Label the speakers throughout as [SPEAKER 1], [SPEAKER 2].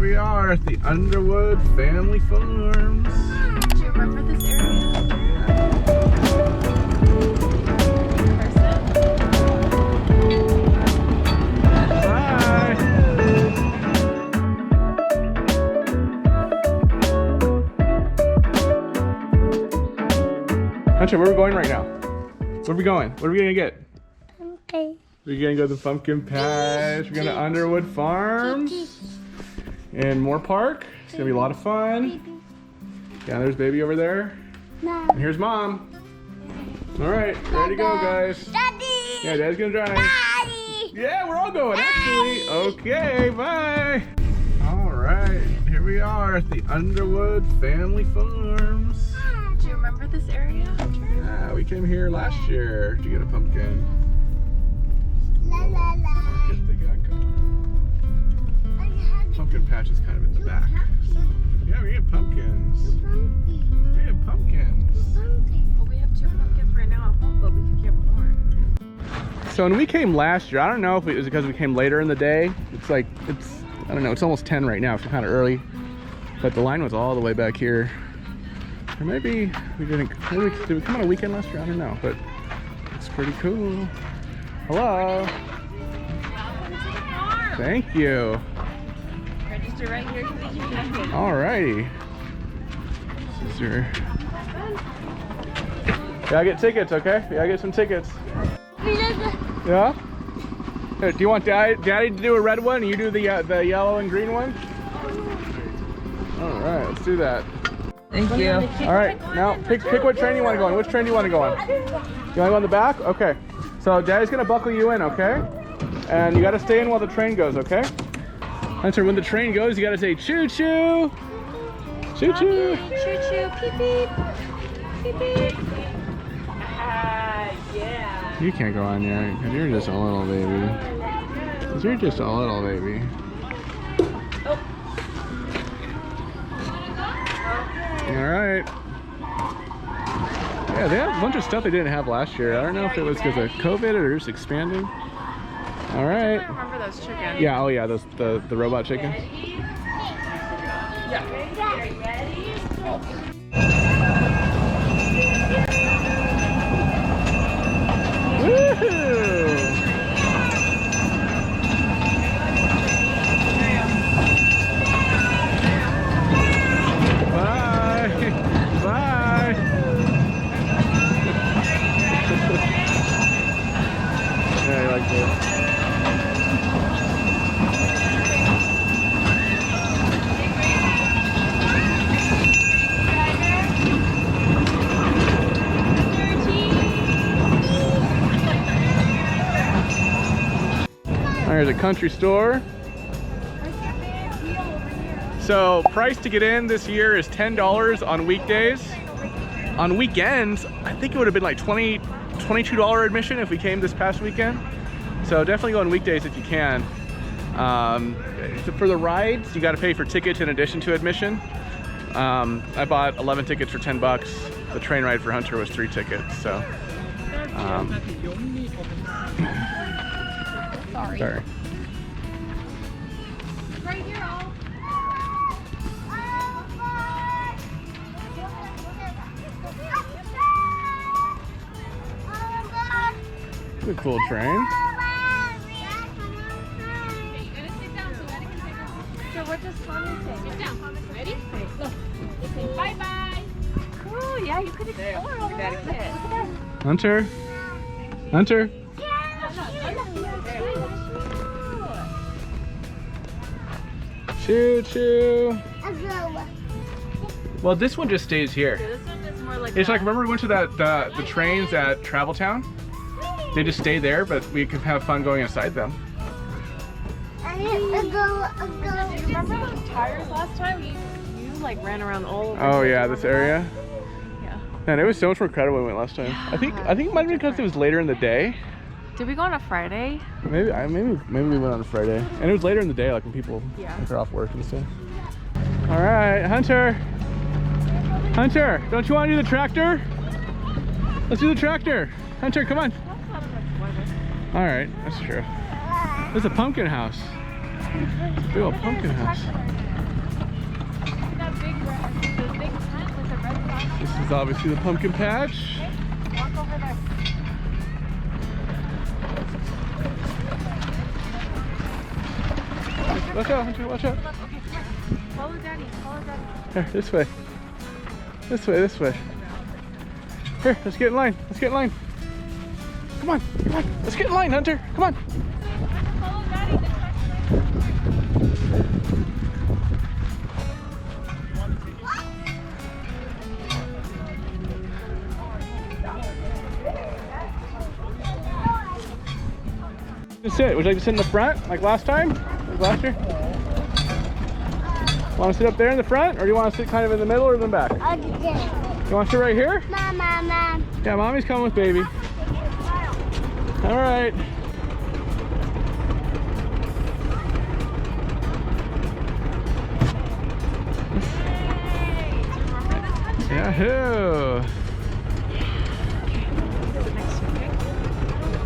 [SPEAKER 1] we are at the Underwood Family Farms.
[SPEAKER 2] Do you remember this area?
[SPEAKER 1] Bye. Hunter, where are we going right now? Where are we going? What are we gonna get?
[SPEAKER 3] Okay.
[SPEAKER 1] We're gonna go to the pumpkin patch. We're going to Underwood Farms and Moore Park. It's gonna be a lot of fun. Yeah, there's baby over there. And here's mom. All right, ready to go, guys.
[SPEAKER 3] Daddy!
[SPEAKER 1] Yeah, Dad's gonna drive.
[SPEAKER 3] Daddy!
[SPEAKER 1] Yeah, we're all going actually. Okay, bye. All right, here we are at the Underwood Family Farms.
[SPEAKER 2] Do you remember this area?
[SPEAKER 1] Yeah, we came here last year to get a pumpkin.
[SPEAKER 3] La la la.
[SPEAKER 1] Market they got going. Pumpkin patch is kind of in the back. So, yeah, we get pumpkins. We get pumpkins.
[SPEAKER 2] Well, we have 2 pumpkins right now at home, but we could get more.
[SPEAKER 1] So when we came last year, I don't know if it was because we came later in the day. I don't know, it's almost 10 right now, so kind of early. But the line was all the way back here. Or maybe we didn't, did we come on a weekend last year? I don't know, but it's pretty cool. Hello. Thank you.
[SPEAKER 2] Register right here to get your pumpkin.
[SPEAKER 1] Alrighty. This is your... Yeah, I get tickets, okay? Yeah, I get some tickets. Yeah? Here, do you want Daddy to do a red one and you do the yellow and green one? Alright, let's do that.
[SPEAKER 2] Thank you.
[SPEAKER 1] Alright, now pick what train you want to go on. Which train do you want to go on? You want to go on the back? Okay. So Daddy's going to buckle you in, okay? And you got to stay in while the train goes, okay? Hunter, when the train goes, you got to say choo-choo! Choo-choo!
[SPEAKER 2] Choo-choo, peep-peep. Peep-peep. Yeah.
[SPEAKER 1] You can't go on yet, because you're just a little baby. You're just a little baby.
[SPEAKER 2] Oh.
[SPEAKER 1] Alright. Yeah, they have a bunch of stuff they didn't have last year. I don't know if it was because of COVID or just expanding. Alright.
[SPEAKER 2] I remember those chickens.
[SPEAKER 1] Yeah, oh yeah, those the robot chickens.
[SPEAKER 2] Yeah.
[SPEAKER 1] Woohoo! Bye! Bye! Yeah, I like this. There's a country store. So price to get in this year is $10 on weekdays. On weekends, I think it would have been like $22 admission if we came this past weekend. So definitely go on weekdays if you can. For the rides, you got to pay for tickets in addition to admission. I bought 11 tickets for 10 bucks. The train ride for Hunter was 3 tickets. So. Sorry.
[SPEAKER 3] Right here, all.
[SPEAKER 1] It's a cool train.
[SPEAKER 2] So what does Tommy say? Sit down. Ready? Look. Bye-bye. Oh, yeah, you could explore all of it.
[SPEAKER 1] Hunter. Hunter. Choo choo. Well, this one just stays here.
[SPEAKER 2] This one is more like
[SPEAKER 1] It's like, remember we went to the trains at Travel Town? They just stay there, but we could have fun going inside them.
[SPEAKER 2] Do you remember those tires last time? You like ran around all over.
[SPEAKER 1] Oh yeah, this area.
[SPEAKER 2] Yeah.
[SPEAKER 1] Man, it was so much more crowded when we went last time. I think it might have been because it was later in the day.
[SPEAKER 2] Did we go on a Friday?
[SPEAKER 1] Maybe we went on a Friday, and it was later in the day, like when people are off work and stuff. All right, Hunter. Hunter, don't you want to do the tractor? Let's do the tractor. Hunter, come on. All right, that's true. There's a pumpkin house. Big old pumpkin house.
[SPEAKER 2] the big tent with the red flag.
[SPEAKER 1] This is obviously the pumpkin patch.
[SPEAKER 2] Walk over there.
[SPEAKER 1] Watch out, Hunter, watch out.
[SPEAKER 2] Okay, come here. Follow Daddy. Follow Daddy.
[SPEAKER 1] Here, this way. This way, this way. Here, let's get in line. Let's get in line. Come on, come on. Let's get in line, Hunter. Come on.
[SPEAKER 2] Follow Daddy. This way.
[SPEAKER 1] Just sit. Would you like to sit in the front like last time? Like last year? Want to sit up there in the front, or do you want to sit kind of in the middle or in the back?
[SPEAKER 3] I'll do this.
[SPEAKER 1] You want to sit right here?
[SPEAKER 3] Mom.
[SPEAKER 1] Yeah, Mommy's coming with baby. All right. Yahoo!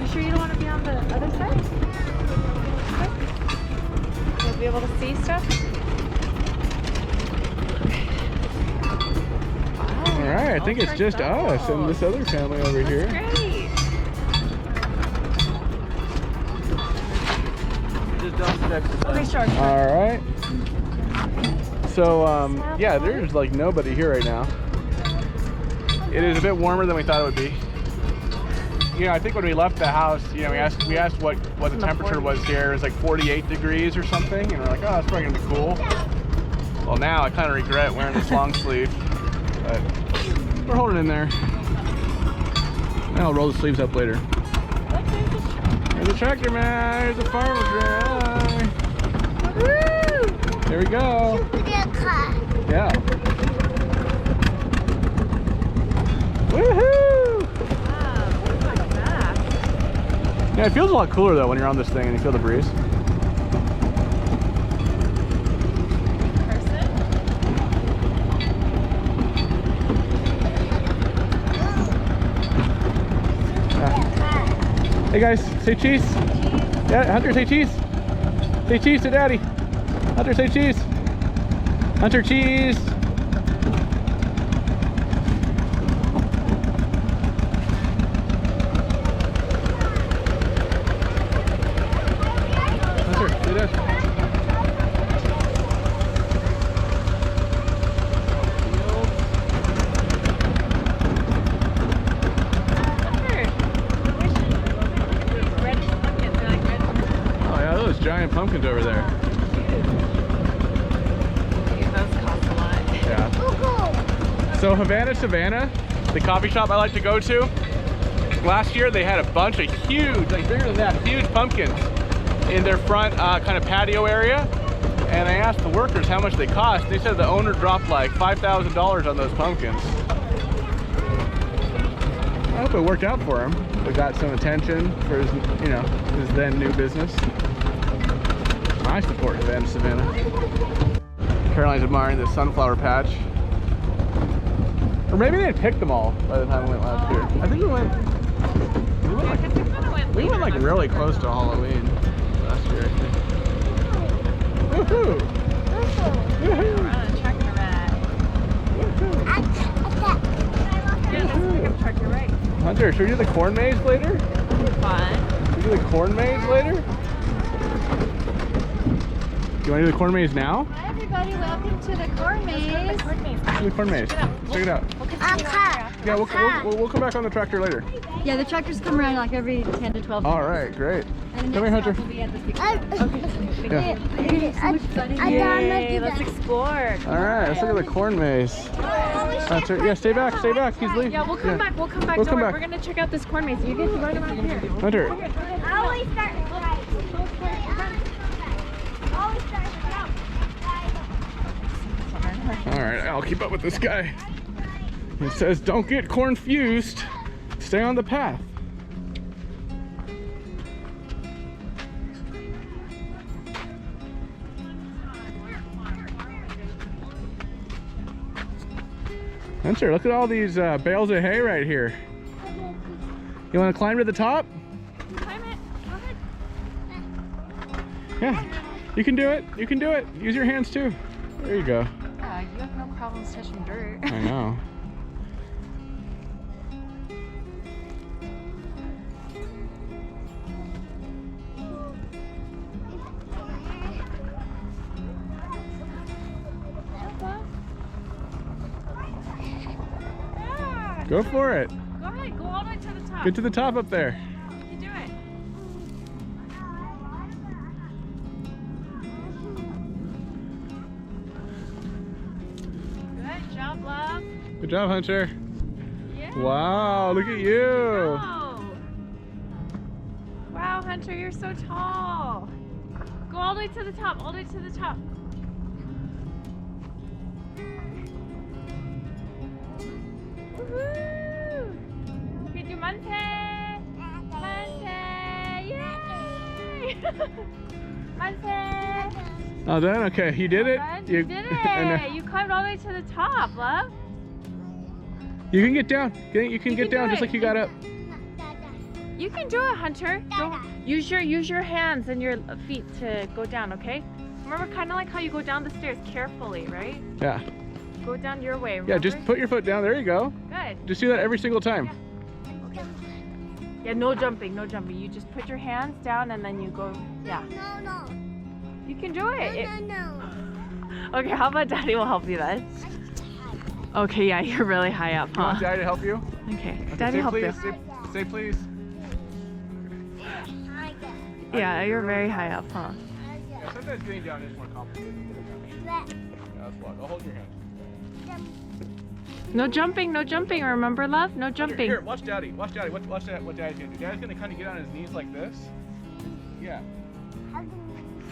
[SPEAKER 2] You sure you don't want to be on the other side? Okay. You'll be able to see stuff?
[SPEAKER 1] All right, I think it's just us and this other family over here.
[SPEAKER 2] Great. Okay, sure.
[SPEAKER 1] All right. So, yeah, there's like nobody here right now. It is a bit warmer than we thought it would be. You know, I think when we left the house, you know, we asked what the temperature was here. It was like 48 degrees or something, and we're like, oh, it's probably gonna be cool. Well, now I kind of regret wearing this long sleeve, but we're holding in there. And I'll roll the sleeves up later. There's a tractor man. There's a farmer guy. There we go. Yeah. Woohoo!
[SPEAKER 2] Wow, look at that.
[SPEAKER 1] Yeah, it feels a lot cooler though when you're on this thing and you feel the breeze.
[SPEAKER 2] Carson?
[SPEAKER 1] Hey guys, say cheese. Yeah, Hunter, say cheese. Say cheese to Daddy. Hunter, say cheese. Hunter, cheese. Hunter, say that. Oh yeah, those giant pumpkins over there.
[SPEAKER 2] Those cost a lot.
[SPEAKER 1] Yeah. So Savannah, the coffee shop I like to go to, last year they had a bunch of huge, like bigger than that, huge pumpkins in their front kind of patio area. And I asked the workers how much they cost. They said the owner dropped like $5,000 on those pumpkins. I hope it worked out for him. We got some attention for his, you know, his then new business. I support Savannah. Caroline's admiring this sunflower patch. Or maybe they had picked them all by the time we went last year. I think we went like really close to Halloween last year, I think. Woohoo! Woohoo!
[SPEAKER 2] We're on a tractor ride. Yeah, that's like a tractor ride.
[SPEAKER 1] Hunter, should we do the corn maze later?
[SPEAKER 2] Fun.
[SPEAKER 1] Should we do the corn maze later? You want to do the corn maze now?
[SPEAKER 3] Hi everybody, welcome to the corn maze.
[SPEAKER 1] Let's do the corn maze. Check it out. Yeah, we'll come back on the tractor later.
[SPEAKER 4] Yeah, the tractors come around like every 10 to 12
[SPEAKER 1] All right, great.
[SPEAKER 4] And
[SPEAKER 1] Come here, Hunter.
[SPEAKER 4] We'll be at the picnic.
[SPEAKER 1] Yeah.
[SPEAKER 2] Yay, let's explore.
[SPEAKER 1] All right, let's look at the corn maze. Hunter, yeah, stay back. He's leaving.
[SPEAKER 2] Yeah, we'll come back. We'll come back.
[SPEAKER 1] We'll
[SPEAKER 2] Don't
[SPEAKER 1] come
[SPEAKER 2] worry,
[SPEAKER 1] back.
[SPEAKER 2] we're gonna check out this corn maze. You get to run around here.
[SPEAKER 1] Hunter.
[SPEAKER 3] I always start right. Always start right.
[SPEAKER 1] All right, I'll keep up with this guy. It says, don't get confused. Stay on the path. Hunter, look at all these bales of hay right here. You want to climb to the top?
[SPEAKER 2] Climb it. Go ahead.
[SPEAKER 1] Yeah, you can do it. You can do it. Use your hands too. There you go.
[SPEAKER 2] You have no problems touching dirt.
[SPEAKER 1] I know.
[SPEAKER 2] Yeah.
[SPEAKER 1] Go for it.
[SPEAKER 2] Go ahead. Go all the way to the top.
[SPEAKER 1] Get to the top up there.
[SPEAKER 2] You can do it. Good job, love.
[SPEAKER 1] Good job, Hunter.
[SPEAKER 2] Yeah.
[SPEAKER 1] Wow, look at you.
[SPEAKER 2] Wow. Wow, Hunter, you're so tall. Go all the way to the top, all the way to the top. Woohoo! Okay, do Monte. Monte, yay! Monte.
[SPEAKER 1] All done? Okay, you did it.
[SPEAKER 2] You did it. You climbed all the way to the top, love.
[SPEAKER 1] You can get down. You can get down
[SPEAKER 2] do
[SPEAKER 1] just
[SPEAKER 2] it.
[SPEAKER 1] like you got up.
[SPEAKER 2] You can do it, Hunter. Don't use your hands and your feet to go down, okay? Remember, kind of like how you go down the stairs carefully, right?
[SPEAKER 1] Yeah.
[SPEAKER 2] Go down your way, remember?
[SPEAKER 1] Yeah, just put your foot down. There you go.
[SPEAKER 2] Good.
[SPEAKER 1] Just do that every single time.
[SPEAKER 2] Yeah, no jumping, no jumping. You just put your hands down and then you go, yeah.
[SPEAKER 3] No.
[SPEAKER 2] You can do it.
[SPEAKER 3] No.
[SPEAKER 2] Okay, how about Daddy will help you then? Okay, yeah, you're really high up,
[SPEAKER 1] You want
[SPEAKER 2] huh?
[SPEAKER 1] Daddy to help you?
[SPEAKER 2] Okay,
[SPEAKER 1] Okay,
[SPEAKER 2] Daddy
[SPEAKER 1] say
[SPEAKER 2] help you.
[SPEAKER 1] please. Say please.
[SPEAKER 2] Yeah, you're very high up, huh?
[SPEAKER 1] Yeah, sometimes getting down is more complicated than getting up. Yeah, that's what. I'll hold your hand.
[SPEAKER 2] No jumping, remember, love? No jumping.
[SPEAKER 1] Here, watch Daddy. Watch Daddy. Watch what Daddy's gonna do. Daddy's gonna kind of get on his knees like this. Yeah.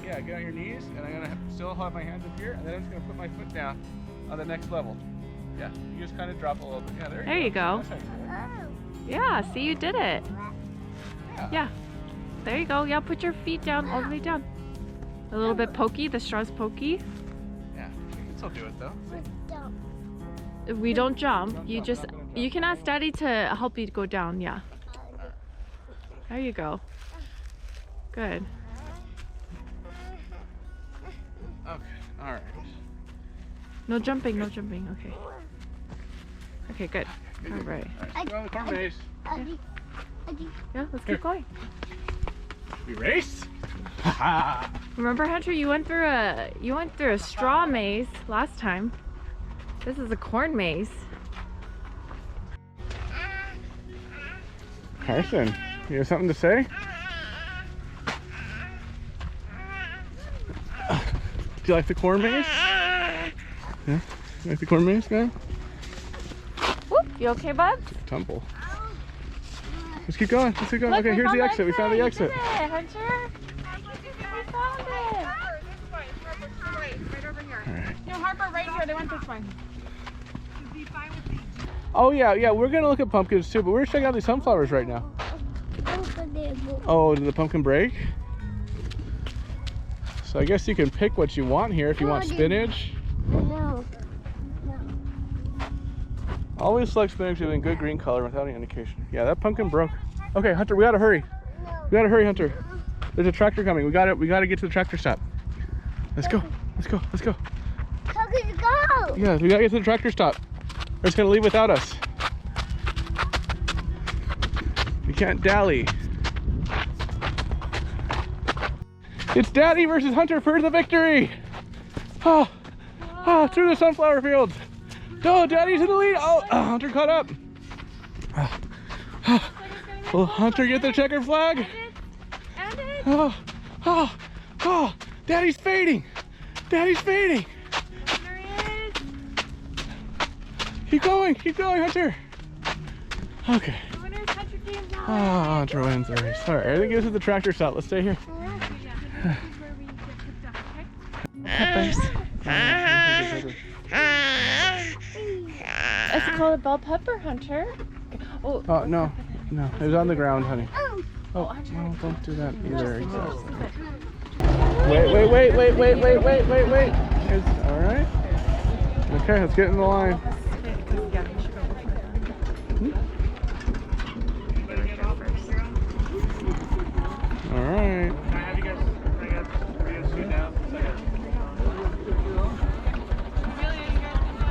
[SPEAKER 1] Yeah, get on your knees, and I'm gonna still have my hands up here, and then I'm just gonna put my foot down on the next level. Yeah, you just kind of drop a little bit. Yeah, there you go. That's how you do it.
[SPEAKER 2] Yeah, see, you did it.
[SPEAKER 1] Yeah.
[SPEAKER 2] Yeah, there you go. Yeah, put your feet down, all the way down. A little bit pokey, the straw's pokey.
[SPEAKER 1] Yeah, you can still do it though.
[SPEAKER 2] We don't jump.
[SPEAKER 1] Don't
[SPEAKER 2] You
[SPEAKER 1] jump,
[SPEAKER 2] just,
[SPEAKER 1] we're not gonna jump.
[SPEAKER 2] you can ask Daddy to help you go down, yeah. There you go. Good.
[SPEAKER 1] Okay, all right.
[SPEAKER 2] No jumping, okay. Okay, good. All right.
[SPEAKER 1] All right, go on the corn maze.
[SPEAKER 2] Yeah, let's keep going.
[SPEAKER 1] We race? Ha
[SPEAKER 2] Remember, Hunter, you went through a straw maze last time. This is a corn maze.
[SPEAKER 1] Carson, you have something to say? Do you like the corn maze? Yeah? You like the corn maze, guy?
[SPEAKER 2] Whoop, you okay, bud?
[SPEAKER 1] Tumble. Let's keep going. Let's keep going.
[SPEAKER 2] Look,
[SPEAKER 1] Okay,
[SPEAKER 2] we
[SPEAKER 1] here's
[SPEAKER 2] found
[SPEAKER 1] the exit. We found the
[SPEAKER 2] You
[SPEAKER 1] exit.
[SPEAKER 2] did it, Hunter. We found it.
[SPEAKER 1] All right.
[SPEAKER 2] No, Harper, right here. They went this way.
[SPEAKER 1] Oh yeah, we're gonna look at pumpkins too, but we're checking out these sunflowers right now. Oh, did the pumpkin break? So I guess you can pick what you want here if you want spinach.
[SPEAKER 3] No.
[SPEAKER 1] Always select spinach in good green color without any indication. Yeah, that pumpkin broke. Okay, Hunter, we gotta hurry. We gotta hurry, Hunter. There's a tractor coming. We gotta get to the tractor stop. Let's go.
[SPEAKER 3] How could you go?
[SPEAKER 1] Yeah, we gotta get to the tractor stop. They're just gonna leave without us. We can't dally. It's Daddy versus Hunter for the victory! Oh, through the sunflower fields. Oh, Daddy's in the lead. Oh, Hunter caught up. Will Hunter get the checkered flag? Oh, Daddy's fading. Daddy's fading.
[SPEAKER 2] There he is.
[SPEAKER 1] Keep going, Hunter. Okay.
[SPEAKER 2] The winner is Hunter James.
[SPEAKER 1] Oh, Hunter wins the race. All right, I think this is the tractor stop. Let's stay here.
[SPEAKER 2] This is where we get picked up, okay? Peppers. It's called a bell pepper, Hunter. Oh,
[SPEAKER 1] Oh, no. It was on the ground, honey.
[SPEAKER 3] Oh.
[SPEAKER 1] Oh, no, don't do that either.
[SPEAKER 2] no.
[SPEAKER 1] Wait. All right. Okay, let's get in the line. All right.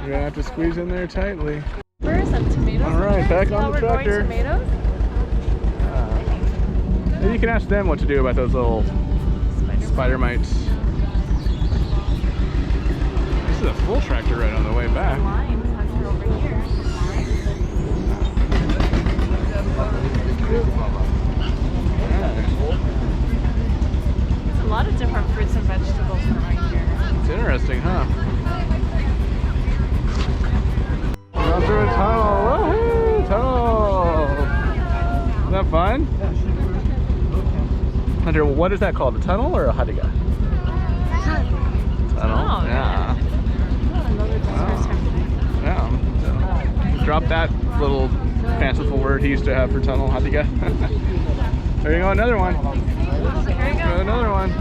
[SPEAKER 1] You gonna have to squeeze in there tightly.
[SPEAKER 2] Peppers and tomatoes.
[SPEAKER 1] All right, back on the tractor.
[SPEAKER 2] Tomatoes.
[SPEAKER 1] Maybe you can ask them what to do about those little spider mites. This is a full tractor ride on the way back.
[SPEAKER 2] Limes Hunter over here. There's a lot of different fruits and vegetables from right here.
[SPEAKER 1] It's interesting, huh? Going through a tunnel. Woohoo! Tunnel! Isn't that fun? Hunter, what is that called? A tunnel or a hadiga? Tunnel.
[SPEAKER 2] Oh,
[SPEAKER 1] Yeah. Yeah. So, drop that little fanciful word he used to have for tunnel, hadiga. There you go, another one.
[SPEAKER 2] There you go.
[SPEAKER 1] Another one.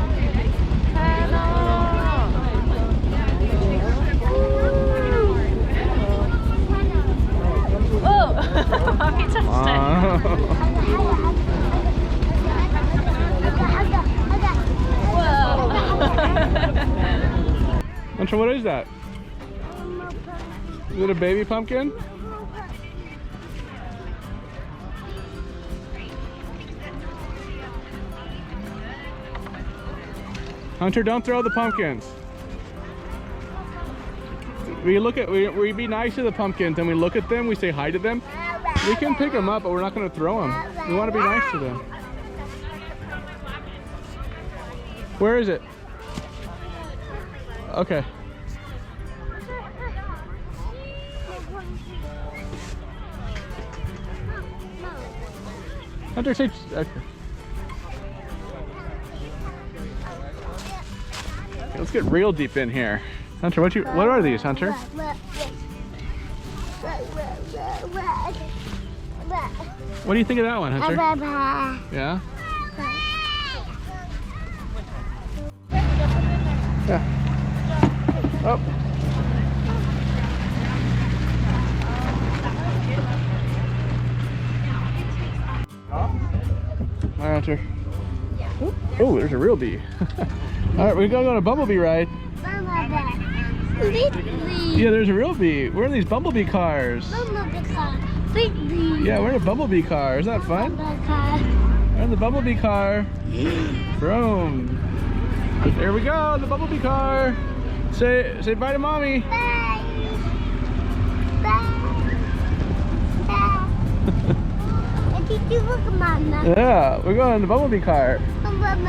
[SPEAKER 2] Oh, Mommy touched it. Whoa.
[SPEAKER 1] Hunter, what is that? Is it a baby pumpkin? Hunter, don't throw the pumpkins. We be nice to the pumpkins and we look at them, we say hi to them. We can pick them up, but we're not going to throw them. We want to be nice to them. Where is it? Okay. Hunter, say okay. Let's get real deep in here. Hunter, what are these, Hunter? What do you think of that one, Hunter? Yeah? Yeah. Oh. Hi, Hunter. Oh, there's a real bee. All right, we're going on a bumblebee ride. Yeah, there's a real bee. We're in these bumblebee cars.
[SPEAKER 3] Big bee.
[SPEAKER 1] Yeah, we're in a bumblebee car. Isn't that fun? We're in the bumblebee car. Vroom. There we go, the bumblebee car. Say bye to mommy.
[SPEAKER 3] Bye. Bye. Bye. Look at Mama.
[SPEAKER 1] Yeah, we're going in the bumblebee car.
[SPEAKER 3] Mama.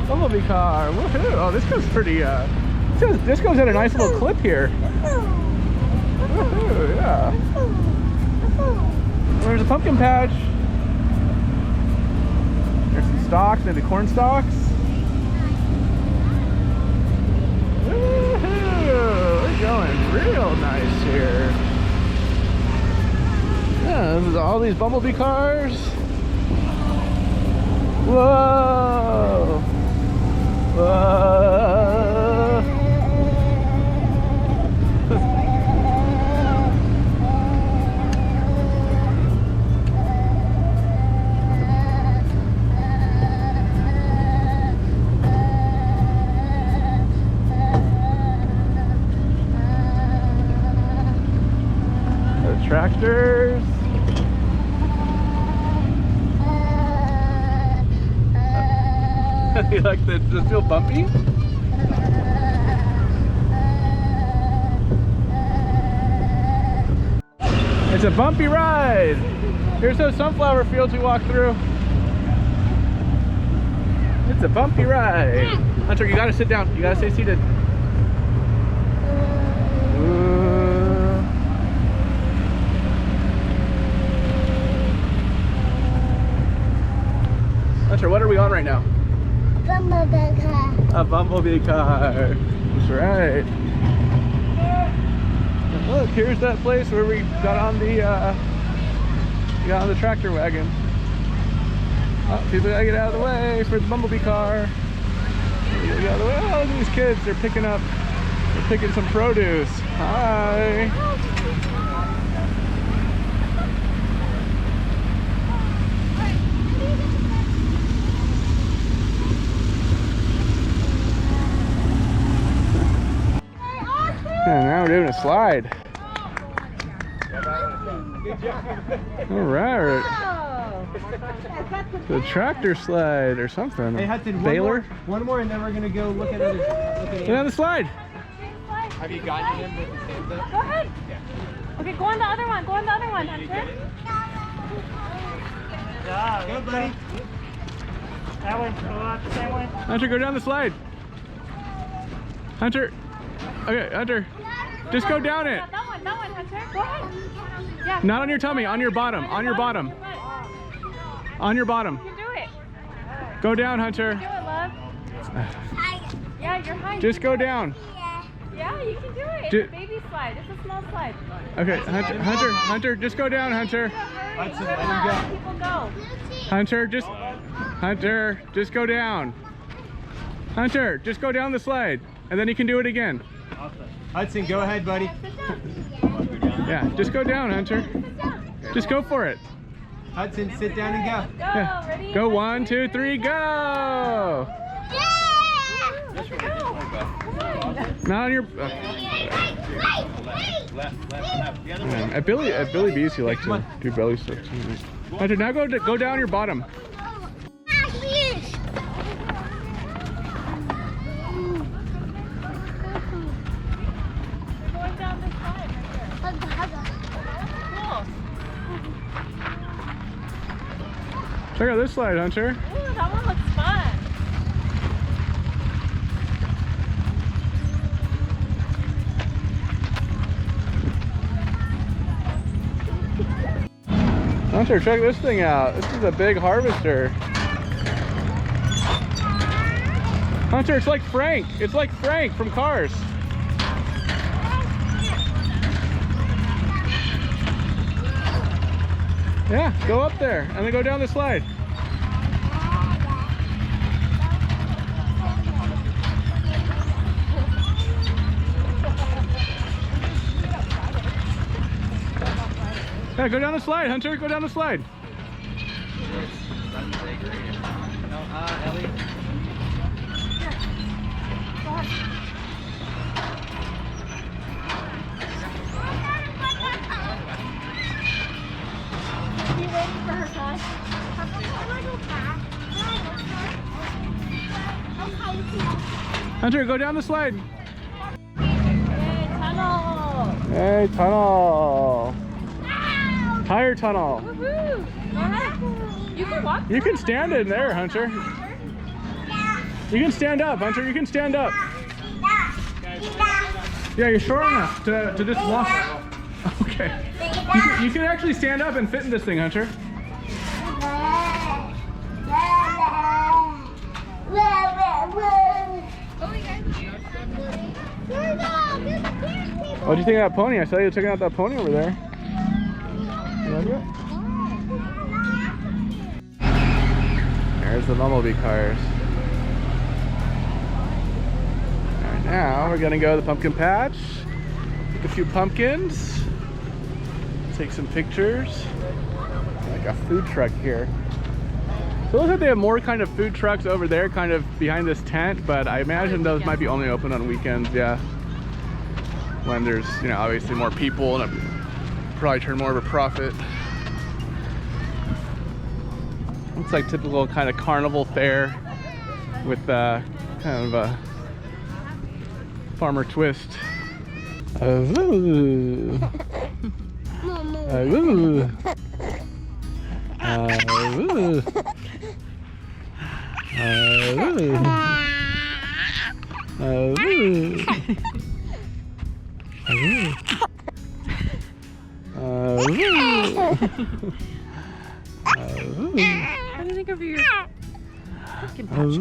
[SPEAKER 1] Bumblebee car. Woohoo! Oh, this goes pretty. This goes at a nice little clip here. Woohoo! Yeah. There's a pumpkin patch. There's some stalks, maybe corn stalks. Woohoo! We're going real nice here. Yeah, this is all these bumblebee cars. Whoa! Whoa! The tractors. You like the, does it feel bumpy? It's a bumpy ride. Here's those sunflower fields we walked through. It's a bumpy ride. Hunter, you gotta sit down. You gotta stay seated. Hunter, what are we on right now?
[SPEAKER 3] Bumblebee car.
[SPEAKER 1] A bumblebee car. That's right. Look, here's that place where we got on the tractor wagon. Oh, people gotta get out of the way for the bumblebee car. Get out of the way. Oh, look at these kids. They're picking some produce. Hi. And now we're doing a slide. All right. The tractor slide or something.
[SPEAKER 5] Hey Hudson,
[SPEAKER 1] Baylor.
[SPEAKER 5] one more, and then we're gonna go look at other.
[SPEAKER 1] Get on the slide.
[SPEAKER 5] Have you gotten him with his hands up?
[SPEAKER 2] Go ahead. Okay, go on the other one. Go on the other one, Hunter.
[SPEAKER 5] Go, buddy.
[SPEAKER 6] That one, go out the same way.
[SPEAKER 1] Hunter, go down the slide. Hunter. Okay, Hunter. Just go down it.
[SPEAKER 2] That one, Hunter. Go ahead. Yeah.
[SPEAKER 1] Not on your tummy, on your bottom. On your bottom. On your bottom.
[SPEAKER 2] You can do it.
[SPEAKER 1] Go down, Hunter.
[SPEAKER 2] Do it, love. Yeah, you're high.
[SPEAKER 1] Just go down.
[SPEAKER 2] Yeah, you can do it.
[SPEAKER 1] Do-
[SPEAKER 2] It's a baby slide. It's a small slide.
[SPEAKER 1] Okay, Hunter, just go down, Hunter.
[SPEAKER 5] Hudson, let him go.
[SPEAKER 2] People go.
[SPEAKER 1] Hunter, just go down. Hunter, just go down the slide, and then you can do it again.
[SPEAKER 5] Hudson, go ahead, buddy.
[SPEAKER 1] Yeah, just go down, Hunter. Just go for it.
[SPEAKER 5] Hudson, sit down and go.
[SPEAKER 2] Go.
[SPEAKER 1] Yeah.
[SPEAKER 2] Ready?
[SPEAKER 1] Go 1, 2, 3, go! Not on your. At Billy B's, he likes to do belly stuff too. Hunter, now go down your bottom.
[SPEAKER 2] Going down this slide right there.
[SPEAKER 1] Check out this slide, Hunter.
[SPEAKER 2] Cool. Ooh, that one looks fun.
[SPEAKER 1] Hunter, check this thing out. This is a big harvester. Hunter, it's like Frank. It's like Frank from Cars. Yeah, go up there and then go down the slide. Yeah, go down the slide, Hunter. Go down the slide.
[SPEAKER 5] Ellie.
[SPEAKER 2] Are you waiting for her time?
[SPEAKER 1] Hunter, go down the slide.
[SPEAKER 2] Yay, tunnel.
[SPEAKER 1] Hey, tunnel. Tire tunnel.
[SPEAKER 2] Woohoo. Go ahead. You can walk.
[SPEAKER 1] You can stand in there, Hunter. You can stand up, Hunter. You can stand up. Yeah, you're short enough to just walk. Okay. You can actually stand up and fit in this thing, Hunter. What do you think of that pony? I saw you checking out that pony over there. You like it? There's the bumblebee cars. Alright, now we're gonna go to the pumpkin patch, pick a few pumpkins, take some pictures. Like a food truck here. So it looks like they have more kind of food trucks over there, kind of behind this tent, but I imagine those might be only open on weekends, yeah. When there's, you know, obviously more people and probably turn more of a profit. Looks like typical kind of carnival fare with kind of a farmer twist. Ooh. Ooh.
[SPEAKER 2] What do you think of your pumpkin patch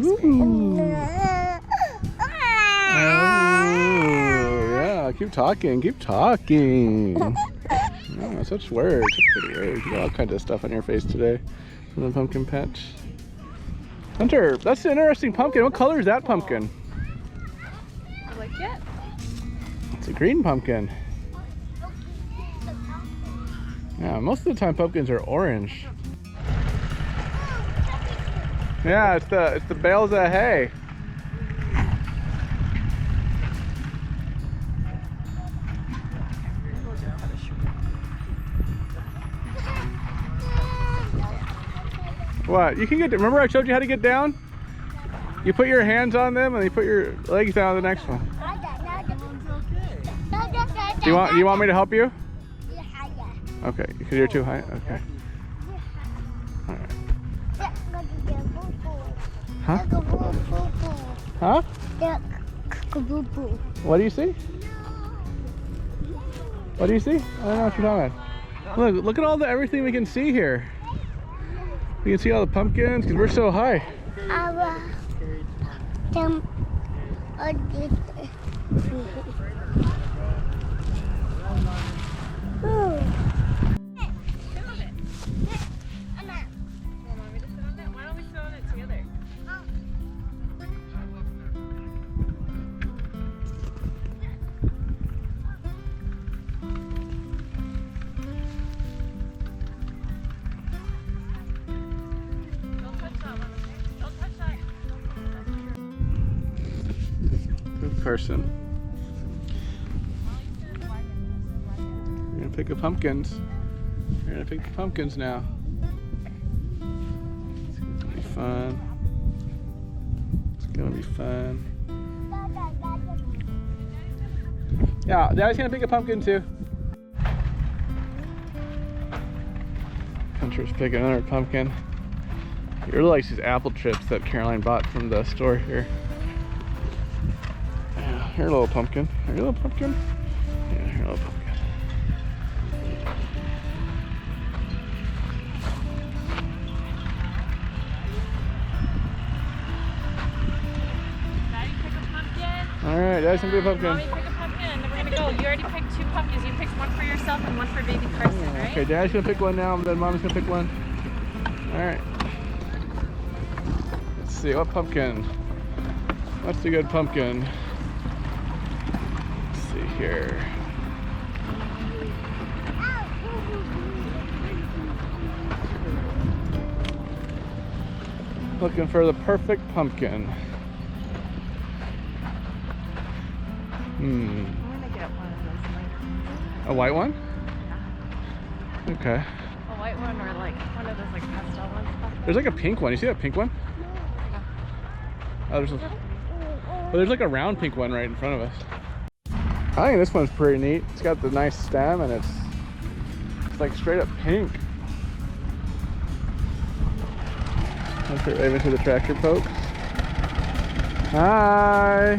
[SPEAKER 1] Yeah, keep talking, keep talking. Oh, such words, such pretty words. You got all kinds of stuff on your face today from the pumpkin patch. Hunter, that's an interesting pumpkin. What color is that pumpkin?
[SPEAKER 2] You like it?
[SPEAKER 1] It's a green pumpkin. Yeah, most of the time pumpkins are orange. Yeah, it's the bales of hay. What? You can get. Remember I showed you how to get down? You put your hands on them and you put your legs down on the next one. Do you want me to help you? Okay, because you're too high. Okay. All right. Huh? Huh? What do you see? What do you see? I don't know what you're talking about. Look at all the everything we can see here. We can see all the pumpkins because we're so high. Carson. We're gonna pick the pumpkins. We're gonna pick the pumpkins now. It's gonna be fun. It's gonna be fun. Yeah, Daddy's gonna pick a pumpkin too. Hunter's picking another pumpkin. He really likes these apple chips that Caroline bought from the store here. Here, little pumpkin. Here, little pumpkin. Yeah, here, little pumpkin.
[SPEAKER 2] Daddy, pick a pumpkin.
[SPEAKER 1] All right, Daddy's gonna pick a pumpkin.
[SPEAKER 2] Mommy, pick a pumpkin, and then we're gonna go. You already picked 2 pumpkins. You picked one for yourself and one for baby Carson, right?
[SPEAKER 1] Okay, Daddy's gonna pick one now, and then Mommy's gonna pick one. All right. Let's see, what pumpkin? What's a good pumpkin? Let's see here. Looking for the perfect pumpkin.
[SPEAKER 2] I'm gonna get one of those later.
[SPEAKER 1] A white one? Okay.
[SPEAKER 2] A white one or like one of those like pastel ones.
[SPEAKER 1] There's like a pink one. You see that pink one? Oh, there's like a round pink one right in front of us. I think this one's pretty neat. It's got the nice stem and it's like straight up pink. Let's get right into the tractor folks. Hi.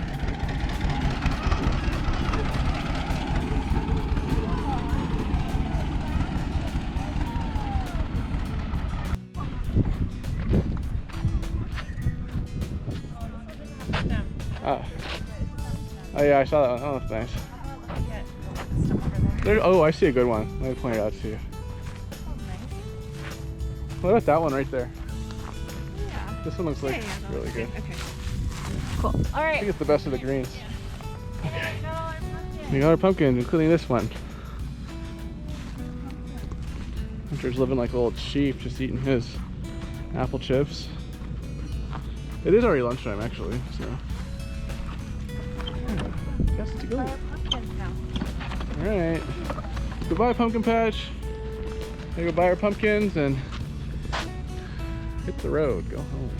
[SPEAKER 1] Oh yeah, I saw that one. Oh, that's nice. Oh, I see a good one. Let me point it out to you. What about that one right there?
[SPEAKER 2] Yeah.
[SPEAKER 1] This one looks like really good.
[SPEAKER 2] Okay. Cool. All
[SPEAKER 1] I
[SPEAKER 2] right.
[SPEAKER 1] think it's the best of the greens. We got our pumpkins, including this one. Hunter's living like a little chief, just eating his apple chips. It is already lunchtime, actually, so. Yes, to go. Alright. Goodbye, pumpkin patch. Gotta go buy our pumpkins and hit the road, go home.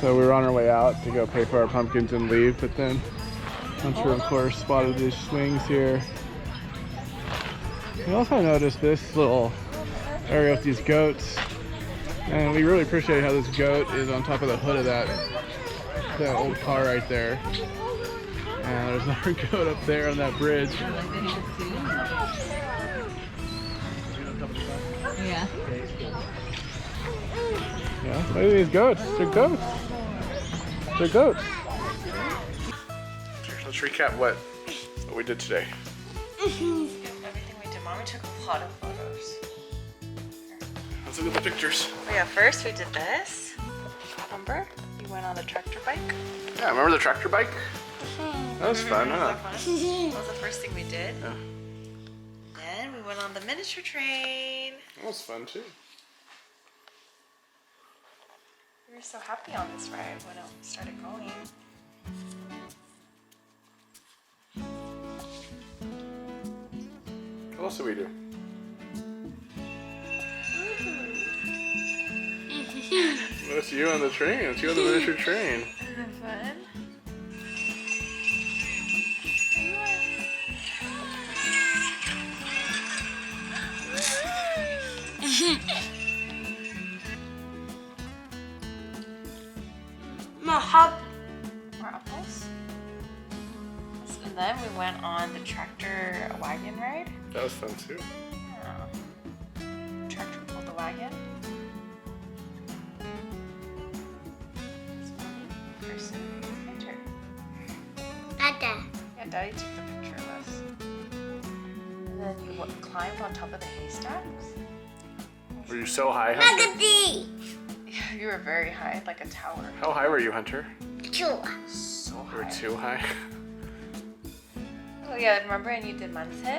[SPEAKER 1] So we were on our way out to go pay for our pumpkins and leave, but then Hunter, of course, spotted these swings here. We also noticed this little area with these goats, and we really appreciate how this goat is on top of the hood of that old car right there. And there's another goat up there on that bridge.
[SPEAKER 4] Yeah.
[SPEAKER 1] Yeah, look at these goats. They're goats. They're goats. Let's recap what we did today.
[SPEAKER 2] Everything we did. Mommy took a lot of photos.
[SPEAKER 1] Let's look at the pictures.
[SPEAKER 2] Oh yeah, first we did this. Remember? You went on the tractor bike.
[SPEAKER 1] Yeah, remember the tractor bike? That was fun, huh?
[SPEAKER 2] That was the first thing we did.
[SPEAKER 1] Yeah.
[SPEAKER 2] Then we went on the miniature train.
[SPEAKER 1] That was fun too.
[SPEAKER 2] We were so happy on this ride when it started going.
[SPEAKER 1] What else did we do? It's you on the train. It's you on the miniature train.
[SPEAKER 2] Isn't it fun?
[SPEAKER 3] My hop.
[SPEAKER 2] More apples. And then we went on the tractor wagon ride.
[SPEAKER 1] That was fun too.
[SPEAKER 2] Yeah. Tractor pulled the wagon. It's funny. Carson, Hunter.
[SPEAKER 3] Dada.
[SPEAKER 2] Yeah, Daddy took the picture of us. And then you climbed on top of the haystacks.
[SPEAKER 1] Were you so high, Hunter?
[SPEAKER 3] Magazine.
[SPEAKER 2] Yeah, you were very high, like a tower.
[SPEAKER 1] How high were you, Hunter?
[SPEAKER 3] Two.
[SPEAKER 2] So
[SPEAKER 1] You were
[SPEAKER 2] high.
[SPEAKER 1] too high.
[SPEAKER 2] Oh yeah, remember? And you did manse?
[SPEAKER 1] Oh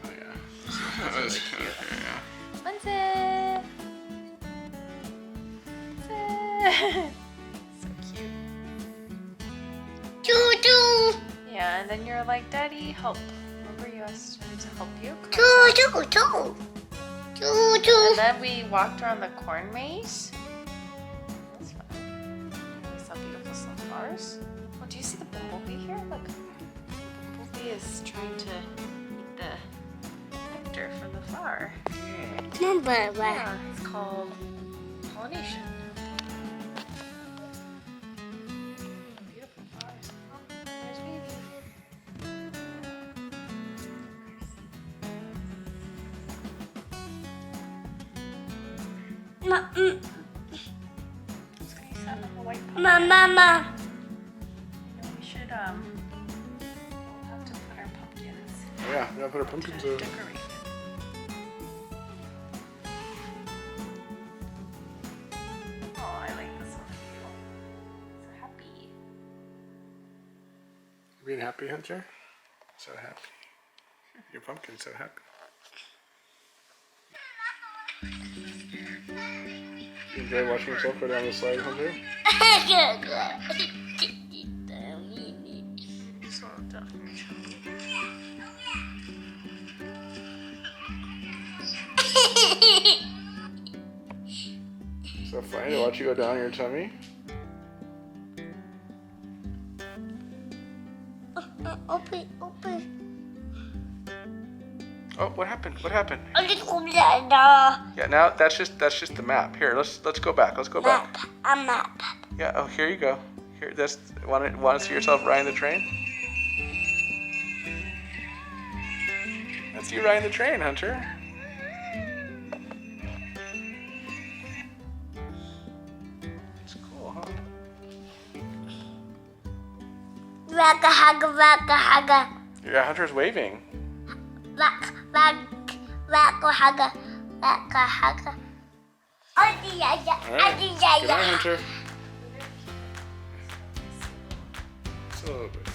[SPEAKER 1] yeah. That was
[SPEAKER 2] cute.
[SPEAKER 1] yeah.
[SPEAKER 2] Manse! Manse! So cute.
[SPEAKER 3] Two, two.
[SPEAKER 2] Yeah, and then you're like, Daddy, help. Remember you asked me to help you?
[SPEAKER 3] Two, two, two. Two, two.
[SPEAKER 2] And then we walked around the corn maze. That's fun. We saw beautiful sunflowers. Oh, do you see the bumblebee here? Look. The bumblebee is trying to eat the nectar from the flower.
[SPEAKER 3] Number one.
[SPEAKER 2] Yeah, it's called pollination. Beautiful flowers. Oh, there's baby. So you sat on the white pumpkin.
[SPEAKER 3] Mama.
[SPEAKER 2] We should we'll have to put our pumpkins
[SPEAKER 1] Oh, yeah, we gotta put our pumpkins over.
[SPEAKER 2] decorated. Oh, I like this one too. So happy.
[SPEAKER 1] You being happy, Hunter? So happy. Your pumpkin's so happy. You enjoy watching yourself go down the slide, Hunter?
[SPEAKER 2] So done.
[SPEAKER 1] So funny to watch you go down your tummy.
[SPEAKER 3] Open, open.
[SPEAKER 1] Oh, what happened? What happened?
[SPEAKER 3] A little bladder.
[SPEAKER 1] Yeah, now that's just the map. Here, let's go back. Let's go back.
[SPEAKER 3] Map. A map.
[SPEAKER 1] Yeah. Oh, here you go. Here, that's want to see yourself riding the train? That's you riding the train, Hunter. It's cool, huh?
[SPEAKER 3] Ragga hagga, ragga hagga.
[SPEAKER 1] Yeah, Hunter's waving.
[SPEAKER 3] Ragga hagga, ragga hagga. Adi yaya,
[SPEAKER 1] All right.
[SPEAKER 3] adi
[SPEAKER 1] Good night,
[SPEAKER 3] yaya.
[SPEAKER 1] Hunter. Just a little bit.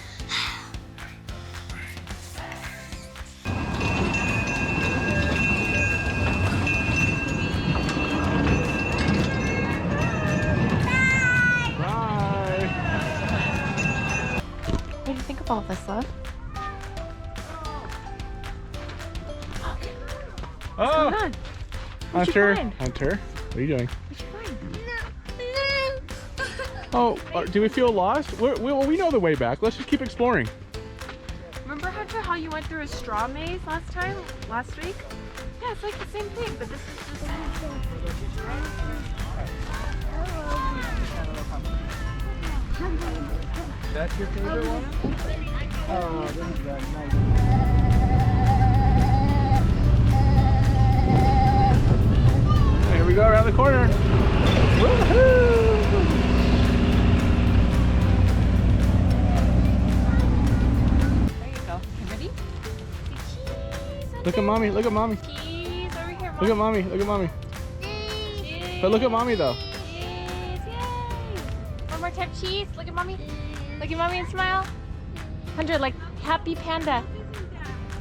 [SPEAKER 1] Bye.
[SPEAKER 2] What do you think of all this, love?
[SPEAKER 1] Oh,
[SPEAKER 2] Come on.
[SPEAKER 1] Hunter.
[SPEAKER 2] find?
[SPEAKER 1] Hunter, what are you doing?
[SPEAKER 2] What'd you find?
[SPEAKER 1] Oh, do we feel lost? We know the way back. Let's just keep exploring.
[SPEAKER 2] Remember, Hunter, how you went through a straw maze last week? Yeah, it's like the same thing, but this is just...
[SPEAKER 5] That's your favorite one? Oh, this is nice.
[SPEAKER 1] Here we go around the corner. Woohoo!
[SPEAKER 2] There you go. You ready? Cheese,
[SPEAKER 1] Look at mommy. Look at mommy.
[SPEAKER 2] cheese over here, Mom.
[SPEAKER 1] Look at mommy. Look at mommy.
[SPEAKER 2] Cheese.
[SPEAKER 1] But look at mommy though.
[SPEAKER 2] Cheese, yay! One more time, cheese. Look at mommy. Look at mommy and smile. Hunter, like happy panda.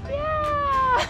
[SPEAKER 2] Yeah!